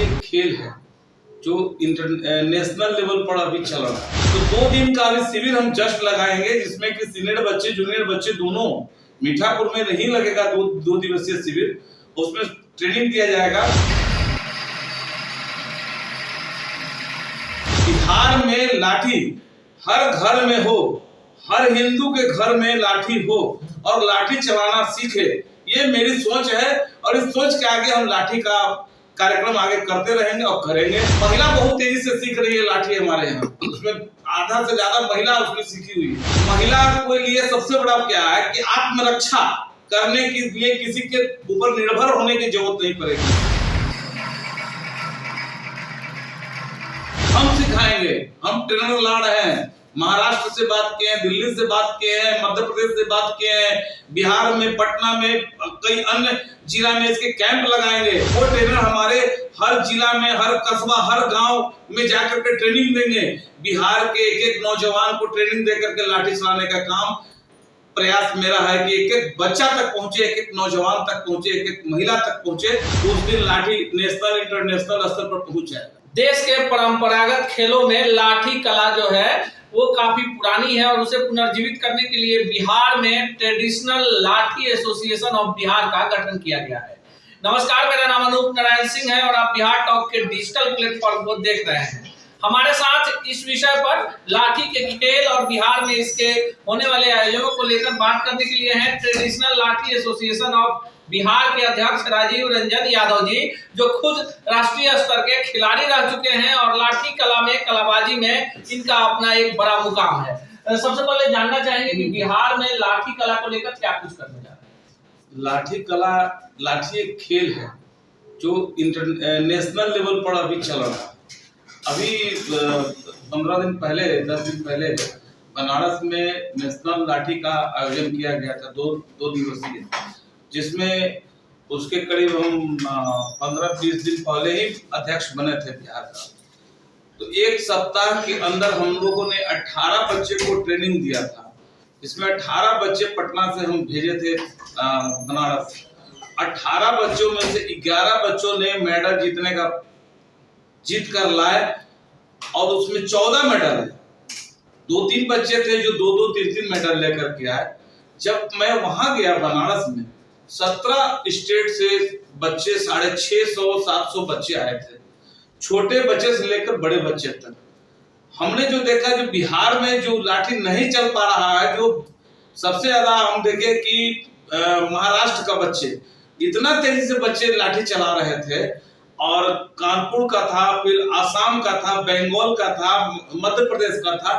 लाठी एक खेल है जो इंटरनेशनल लेवल पर अभी चल रहा है। तो 2 दिन का अभी शिविर हम जस्ट लगाएंगे, जिसमें कि सीनियर बच्चे जूनियर बच्चे दोनों, मीठापुर में नहीं लगेगा 2 दिवसीय शिविर, उसमें ट्रेनिंग दिया जाएगा। बिहार में लाठी हर घर में हो, हर हिंदू के घर में लाठी हो और लाठी चलाना सीखे, ये मेरी सोच है। और इस सोच के आगे हम लाठी का कार्यक्रम आगे करते रहेंगे और करेंगे। महिला बहुत तेजी से सीख रही है लाठी हमारे यहाँ, उसमें आधा से ज्यादा महिला उसमें सीखी हुई है। महिला के लिए सबसे बड़ा क्या है कि आत्मरक्षा करने के लिए किसी के ऊपर निर्भर होने की जरूरत नहीं पड़ेगी। हम सिखाएंगे, हम ट्रेनर ला रहे हैं, महाराष्ट्र से बात किए हैं, दिल्ली से बात किए हैं, मध्य प्रदेश से बात किए हैं, बिहार में, पटना में, कई अन्य जिला में इसके कैंप लगाएंगे। वो ट्रेनर हमारे हर जिला में, हर कस्बा, हर गांव में जाकर के ट्रेनिंग देंगे। बिहार के एक नौजवान को ट्रेनिंग देकर के लाठी चलाने का काम, प्रयास मेरा है कि एक बच्चा तक पहुंचे, एक नौजवान तक पहुंचे, एक महिला तक पहुंचे। उस दिन लाठी नेशनल इंटरनेशनल स्तर पर पहुंच जाएगा। देश के परंपरागत खेलों में लाठी कला जो है वो काफी पुरानी है और उसे पुनर्जीवित करने के लिए बिहार में ट्रेडिशनल लाठी एसोसिएशन ऑफ बिहार का गठन किया गया है। नमस्कार, मेरा नाम अनूप नारायण सिंह है और आप बिहार टॉक के डिजिटल प्लेटफॉर्म को देख रहे हैं। हमारे साथ इस विषय पर लाठी के खेल और बिहार में इसके होने वाले आयोजनों को लेकर बात करने के लिए हैं ट्रेडिशनल लाठी एसोसिएशन ऑफ बिहार के अध्यक्ष राजीव रंजन यादव जी, जो खुद राष्ट्रीय स्तर के खिलाड़ी रह चुके हैं और लाठी कला में, कलाबाजी में इनका अपना एक बड़ा मुकाम है। सबसे पहले जानना चाहेंगे कि बिहार में लाठी कला को लेकर क्या कुछ करने जा रहे हैं। लाठी कला, लाठी एक खेल है जो इंटरनेशनल लेवल पर अभी चल रहा है। अभी 15 दिन पहले, 10 दिन पहले बनारस में नेशनल लाठी का आयोजन किया गया था, दो दिवसीय, जिसमें उसके करीब हम 15-20 दिन पहले ही अध्यक्ष बने थे बिहार का। तो एक सप्ताह के अंदर हम लोगों ने 18 बच्चे को ट्रेनिंग दिया था। इसमें 18 बच्चे पटना से हम भेजे थे बनारस। 18 बच्चों में से 11 बच्चों ने मेडल जीत कर लाए और उसमें 14 मेडल है। 2-3 बच्चे थे जो 2-2, 3-3 मेडल लेकर के आए। जब मैं वहां गया बनारस में, 17 स्टेट से बच्चे, 650-700 बच्चे आए थे, छोटे बच्चे से लेकर बड़े बच्चे तक। हमने जो देखा, जो बिहार में जो लाठी नहीं चल पा रहा है, जो सबसे ज्यादा हम देखे कि महाराष्ट्र का बच्चे, इतना तेजी से बच्चे लाठी चला रहे थे, और कानपुर का था, फिर आसाम का था, बंगाल का था, मध्य प्रदेश का था।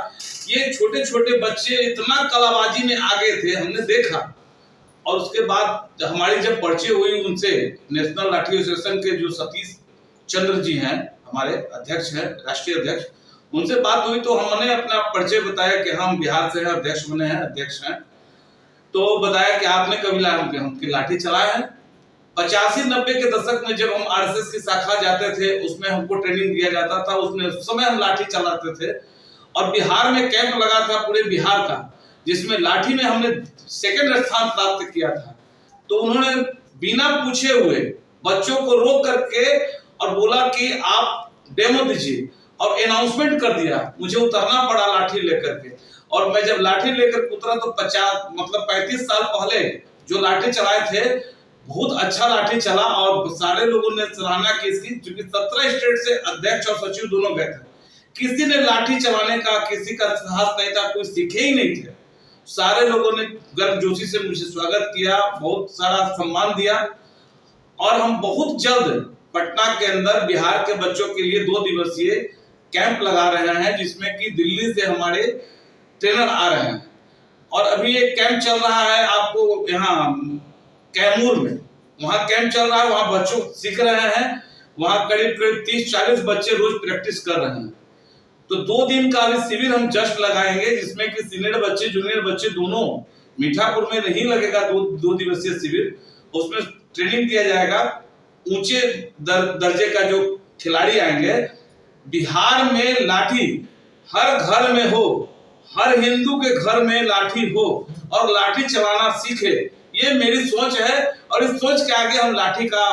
ये छोटे छोटे बच्चे इतना कलाबाजी में आगे थे, हमने देखा। और उसके बाद हमारी जब परिचय हुई उनसे, नेशनल लाठी एसोसिएशन के जो सतीश चंद्र जी हैं, हमारे अध्यक्ष हैं, राष्ट्रीय अध्यक्ष, उनसे बात हुई तो हमने अपना परिचय बताया कि हम बिहार से हैं, अध्यक्ष बने हैं, अध्यक्ष हैं। तो बताया कि आपने कभी हमकी लाठी चलाया है। 85-90 के दशक में जब हम आरएसएस की शाखा जाते थे, उसमें हमको ट्रेनिंग दिया जाता था, उसमें उस समय हम लाठी चलाते थे। और बिहार में कैंप लगा था पूरे बिहार का, जिसमें लाठी में हमने 2nd स्थान प्राप्त किया था। तो उन्होंने बिना पूछे हुए बच्चों को रोक करके और बोला कि आप डेमो दीजिए, और अनाउंसमेंट कर दिया। मुझे उतरना पड़ा लाठी लेकर के, और मैं जब लाठी लेकर उतरा तो 35 साल पहले जो लाठी चलाए थे, बहुत अच्छा लाठी चला और सारे लोगों ने सराहना की इसकी, क्योंकि 17 स्टेट से अध्यक्ष और सचिव दोनों गए थे। किसी ने लाठी चलाने का, किसी का साहस नहीं था, कोई सीखे ही नहीं थे। सारे लोगों ने गर्मजोशी से मुझे स्वागत किया, बहुत सारा सम्मान दिया। और हम बहुत जल्द पटना के अंदर बिहार के बच्चों के लिए 2 दिवसीय कैंप लगा रहे हैं, जिसमें कि दिल्ली से हमारे ट्रेनर आ रहे हैं। और अभी एक कैंप चल रहा है आपको यहाँ कैमूर में, वहां कैंप चल रहा है, वहां बच्चों सीख रहे हैं। वहां करीब 30-40 बच्चे रोज प्रैक्टिस कर रहे हैं। तो 2 दिन का अभी शिविर हम जस्ट लगाएंगे, जिसमें कि सीनियर बच्चे जूनियर बच्चे दोनों, मीठापुर में नहीं लगेगा 2 दिवसीय शिविर, उसमें ट्रेनिंग दिया जाएगा। ऊंचे दर्जे का जो खिलाड़ी आएंगे। बिहार में लाठी हर घर में हो, हर हिंदू के घर में लाठी हो और लाठी चलाना सीखे, ये मेरी सोच है। और इस सोच के आगे हम लाठी का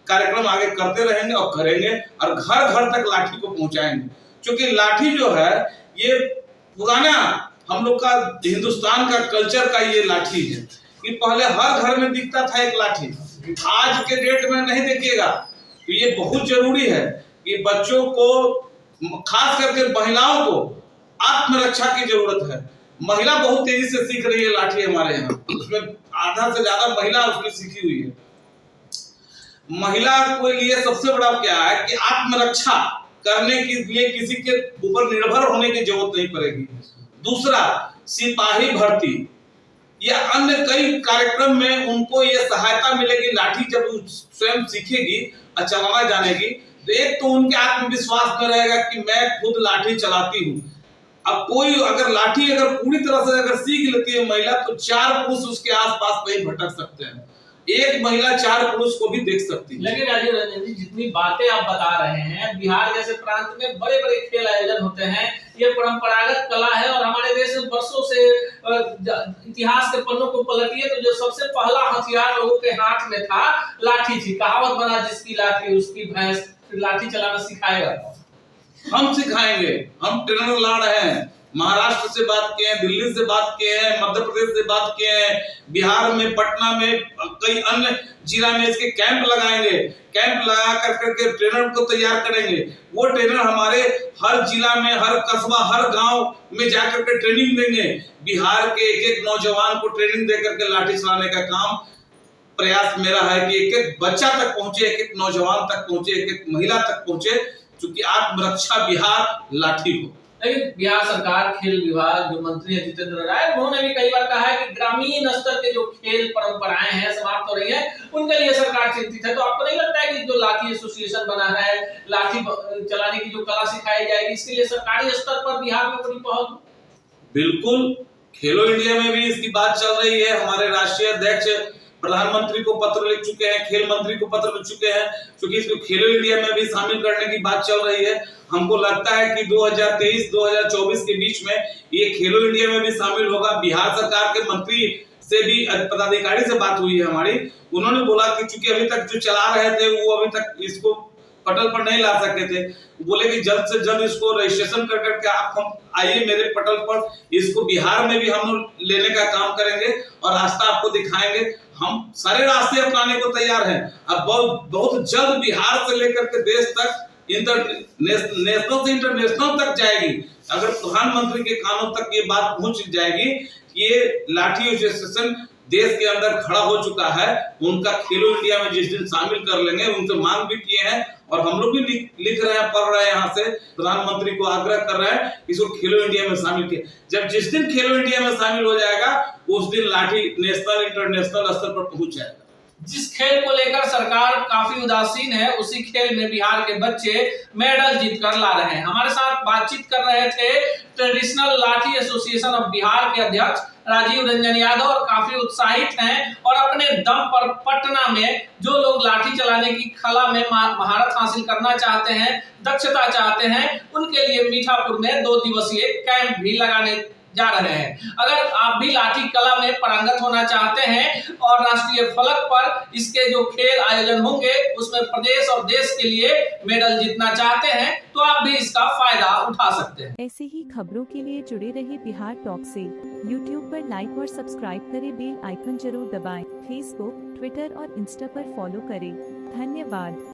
कार्यक्रम आगे करते रहेंगे और करेंगे और घर घर तक लाठी को पहुंचाएंगे, क्योंकि लाठी जो है ये पुराना हम लोग का हिंदुस्तान का कल्चर का ये लाठी है कि पहले हर घर में दिखता था एक लाठी, आज के डेट में नहीं देखिएगा। तो ये बहुत जरूरी है कि बच्चों को, खास करके महिलाओं को आत्मरक्षा की जरूरत है। महिला बहुत तेजी से सीख रही है लाठी हमारे यहाँ, उसमें आधा से ज्यादा महिला उसमें सीखी हुई है। महिला के लिए सबसे बड़ा क्या है कि आत्मरक्षा करने के लिए किसी के ऊपर निर्भर होने की जरूरत नहीं पड़ेगी। दूसरा, सिपाही भर्ती या अन्य कई कार्यक्रम में उनको ये सहायता मिलेगी। लाठी जब स्वयं सीखेगी और चलाना जानेगी तो एक तो उनके आत्मविश्वास में रहेगा कि मैं खुद लाठी चलाती हूँ। अब कोई अगर लाठी पूरी तरह से अगर सीख लेती है महिला, तो 4 पुरुष उसके आसपास नहीं भटक सकते हैं। एक महिला 4 पुरुष को भी देख सकती है। लेकिन राजीव रंजन जी, जितनी बातें आप बता रहे हैं, बिहार जैसे प्रांत में बड़े बड़े खेल आयोजन होते हैं, ये परंपरागत कला है और हमारे देश में वर्षों से इतिहास के पन्नों को पलटिए तो जो सबसे पहला हथियार लोगों के हाथ में था, लाठी थी। कहावत बना, जिसकी लाठी उसकी भैंस। लाठी चलाना सिखाएगा, हम सिखाएंगे। हम ट्रेनर ला रहे हैं, महाराष्ट्र से बात किए हैं, दिल्ली से बात किए हैं, मध्य प्रदेश से बात किए हैं, बिहार में, पटना में, कई अन्य जिला में इसके कैंप लगाएंगे। कैंप लगा करके ट्रेनर को तैयार करेंगे। वो ट्रेनर हमारे हर जिला में, हर कस्बा, हर गांव में जाकर के ट्रेनिंग देंगे। बिहार के एक एक नौजवान को ट्रेनिंग दे करके लाठी चलाने का काम, प्रयास मेरा है कि एक एक बच्चा तक पहुंचे, एक एक नौजवान तक पहुंचे, एक एक महिला तक पहुंचे, क्योंकि आत्मरक्षा बिहार लाठी हो। लेकिन बिहार सरकार, खेल विभाग, जो मंत्री है जितेंद्र राय, उन्होंने भी कई बार कहा है कि ग्रामीण स्तर के जो खेल परंपराएं हैं समाप्त हो रही हैं, उनके लिए सरकार चिंतित है। तो आपको नहीं लगता है कि जो लाठी एसोसिएशन बना है, लाठी चलाने की जो कला सिखाई जाएगी, इसके लिए सरकारी स्तर पर बिहार में बड़ी पहल? बिल्कुल, खेलो इंडिया में भी इसकी बात चल रही है। हमारे राष्ट्रीय अध्यक्ष प्रधानमंत्री को पत्र लिख चुके हैं, खेल मंत्री को पत्र लिख चुके हैं, क्योंकि इसको खेलो इंडिया में भी शामिल करने की बात चल रही है। हमको लगता है कि 2023-2024 के बीच में ये खेलो इंडिया में भी शामिल होगा। बिहार सरकार के मंत्री से भी, पदाधिकारी से बात हुई है हमारी, उन्होंने बोला कि चूंकि अभी तक जो चला रहे थे वो अभी तक इसको पटल पर नहीं ला सके थे, बोले कि जल्द से जल्द इसको रजिस्ट्रेशन कर करके आप हम आइए मेरे पटल पर, इसको बिहार में भी हम लोग लेने का काम करेंगे और रास्ता आपको दिखाएंगे। हम सारे रास्ते अपनाने को तैयार हैं। अब बहुत जल्द बिहार से लेकर के देश तक, नेशनल से इंटरनेशनल तक जाएगी। अगर प्रधानमंत्री के कानों तक ये बात पहुंच जाएगी कि ये लाठी एसोसिएशन देश के अंदर खड़ा हो चुका है, उनका खेलो इंडिया में जिस दिन शामिल कर लेंगे, उनसे मांग भी किए हैं और हम लोग भी लिख रहे हैं, पढ़ रहे हैं, यहाँ से प्रधानमंत्री को आग्रह कर रहे हैं इसको खेलो इंडिया में शामिल किया। जब जिस दिन खेलो इंडिया में शामिल हो जाएगा, उस दिन लाठी नेशनल इंटरनेशनल स्तर पर पहुंच जाएगा। जिस खेल को लेकर सरकार काफी उदासीन है, उसी खेल में बिहार के बच्चे मेडल जीत कर ला रहे हैं। हमारे साथ बातचीत कर रहे थे ट्रेडिशनल लाठी एसोसिएशन ऑफ बिहार के अध्यक्ष राजीव रंजन यादव, और काफी उत्साहित हैं और अपने दम पर पटना में जो लोग लाठी चलाने की कला में महारत हासिल करना चाहते हैं, दक्षता चाहते हैं, उनके लिए मीठापुर में 2 दिवसीय कैंप भी लगाने जा रहे हैं। अगर आप भी लाठी कला में पारंगत होना चाहते हैं और राष्ट्रीय फलक पर इसके जो खेल आयोजन होंगे उसमें प्रदेश और देश के लिए मेडल जीतना चाहते हैं, तो आप भी इसका फायदा उठा सकते हैं। ऐसे ही खबरों के लिए जुड़े रहिए बिहार टॉक से। यूट्यूब पर लाइक और सब्सक्राइब करें, बेल आइकन जरूर दबाएं। फेसबुक, ट्विटर और इंस्टा पर फॉलो करें। धन्यवाद।